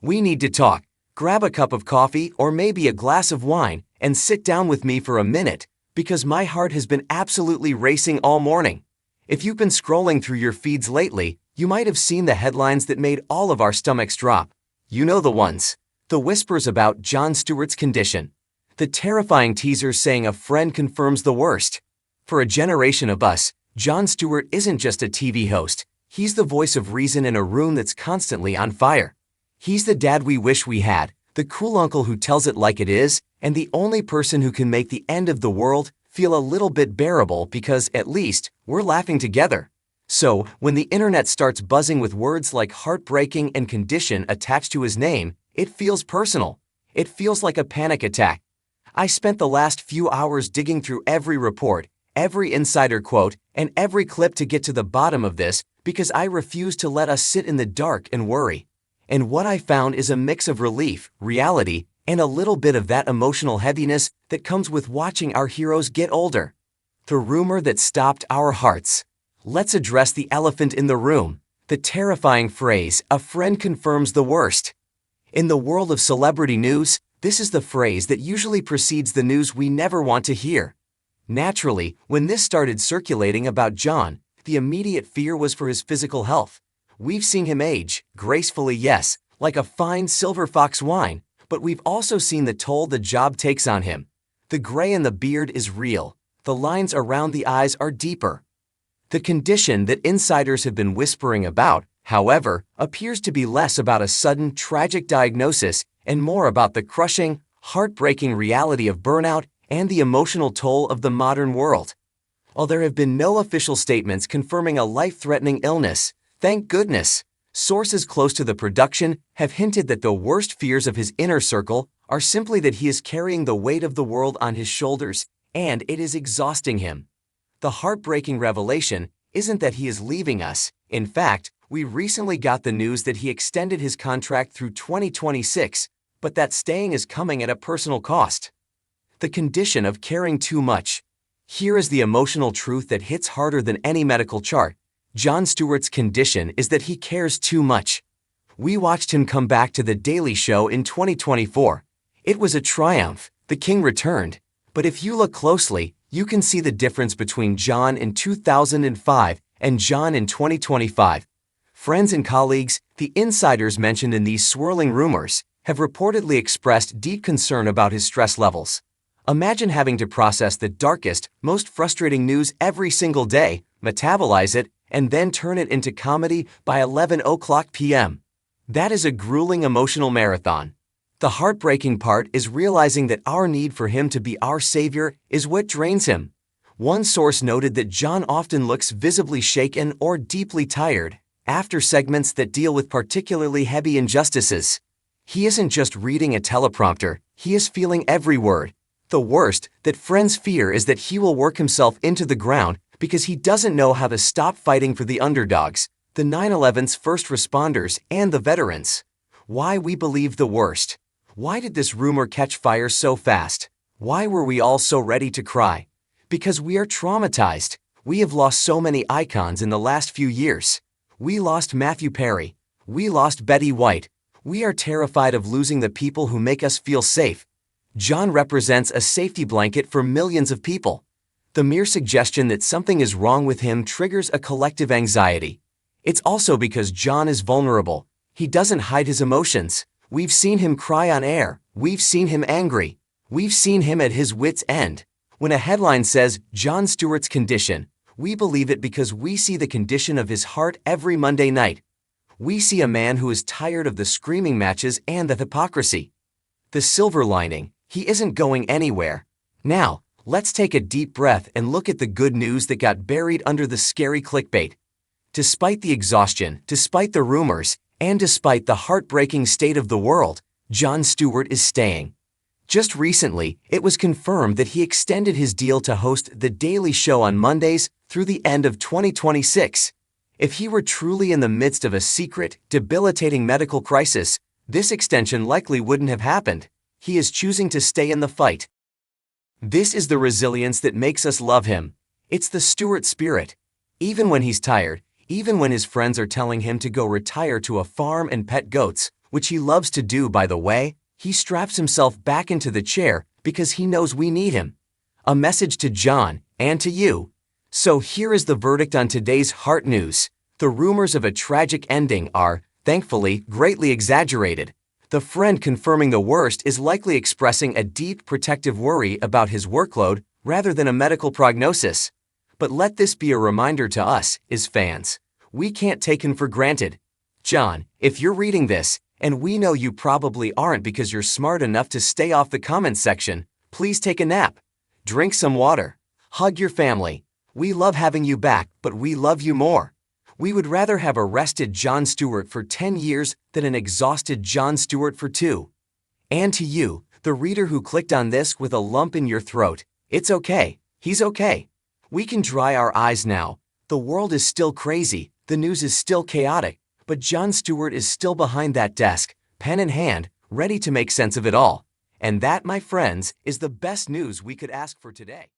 We need to talk. Grab a cup of coffee or maybe a glass of wine and sit down with me for a minute, because my heart has been absolutely racing all morning. If you've been scrolling through your feeds lately, you might have seen the headlines that made all of our stomachs drop. You know the ones. The whispers about Jon Stewart's condition. The terrifying teasers saying a friend confirms the worst. For a generation of us, Jon Stewart isn't just a TV host. He's the voice of reason in a room that's constantly on fire. He's the dad we wish we had, the cool uncle who tells it like it is, and the only person who can make the end of the world feel a little bit bearable because, at least, we're laughing together. So, when the internet starts buzzing with words like heartbreaking and condition attached to his name, it feels personal. It feels like a panic attack. I spent the last few hours digging through every report, every insider quote, and every clip to get to the bottom of this because I refuse to let us sit in the dark and worry. And what I found is a mix of relief, reality, and a little bit of that emotional heaviness that comes with watching our heroes get older. The rumor that stopped our hearts. Let's address the elephant in the room, the terrifying phrase, "a friend confirms the worst." In the world of celebrity news, this is the phrase that usually precedes the news we never want to hear. Naturally, when this started circulating about Jon, the immediate fear was for his physical health. We've seen him age, gracefully yes, like a fine silver fox wine, but we've also seen the toll the job takes on him. The gray in the beard is real. The lines around the eyes are deeper. The condition that insiders have been whispering about, however, appears to be less about a sudden, tragic diagnosis and more about the crushing, heartbreaking reality of burnout and the emotional toll of the modern world. While there have been no official statements confirming a life-threatening illness, thank goodness, sources close to the production have hinted that the worst fears of his inner circle are simply that he is carrying the weight of the world on his shoulders, and it is exhausting him. The heartbreaking revelation isn't that he is leaving us. In fact, we recently got the news that he extended his contract through 2026, but that staying is coming at a personal cost. The condition of caring too much. Here is the emotional truth that hits harder than any medical chart. Jon Stewart's condition is that he cares too much. We watched him come back to The Daily Show in 2024. It was a triumph. The king returned. But if you look closely, you can see the difference between Jon in 2005 and Jon in 2025. Friends and colleagues, the insiders mentioned in these swirling rumors, have reportedly expressed deep concern about his stress levels. Imagine having to process the darkest, most frustrating news every single day, metabolize it, and then turn it into comedy by 11 o'clock p.m. That is a grueling emotional marathon. The heartbreaking part is realizing that our need for him to be our savior is what drains him. One source noted that Jon often looks visibly shaken or deeply tired after segments that deal with particularly heavy injustices. He isn't just reading a teleprompter, he is feeling every word. The worst that friends fear is that he will work himself into the ground because he doesn't know how to stop fighting for the underdogs, the 9/11's first responders, and the veterans. Why we believe the worst. Why did this rumor catch fire so fast? Why were we all so ready to cry? Because we are traumatized. We have lost so many icons in the last few years. We lost Matthew Perry. We lost Betty White. We are terrified of losing the people who make us feel safe. Jon represents a safety blanket for millions of people. The mere suggestion that something is wrong with him triggers a collective anxiety. It's also because Jon is vulnerable. He doesn't hide his emotions. We've seen him cry on air. We've seen him angry. We've seen him at his wit's end. When a headline says, "Jon Stewart's condition," we believe it because we see the condition of his heart every Monday night. We see a man who is tired of the screaming matches and the hypocrisy. The silver lining, he isn't going anywhere. Now, let's take a deep breath and look at the good news that got buried under the scary clickbait. Despite the exhaustion, despite the rumors, and despite the heartbreaking state of the world, Jon Stewart is staying. Just recently, it was confirmed that he extended his deal to host The Daily Show on Mondays through the end of 2026. If he were truly in the midst of a secret, debilitating medical crisis, this extension likely wouldn't have happened. He is choosing to stay in the fight. This is the resilience that makes us love him. It's the Stewart spirit. Even when he's tired, even when his friends are telling him to go retire to a farm and pet goats, which he loves to do, by the way. He straps himself back into the chair because he knows we need him. A message to Jon and to you. So here is the verdict on today's Heart News. The rumors of a tragic ending are, thankfully, greatly exaggerated. The friend confirming the worst is likely expressing a deep protective worry about his workload rather than a medical prognosis. But let this be a reminder to us, his fans. We can't take him for granted. Jon, if you're reading this, and we know you probably aren't because you're smart enough to stay off the comments section, please take a nap. Drink some water. Hug your family. We love having you back, but we love you more. We would rather have arrested Jon Stewart for 10 years than an exhausted Jon Stewart for 2. And to you, the reader who clicked on this with a lump in your throat, it's okay. He's okay. We can dry our eyes now. The world is still crazy, the news is still chaotic, but Jon Stewart is still behind that desk, pen in hand, ready to make sense of it all. And that, my friends, is the best news we could ask for today.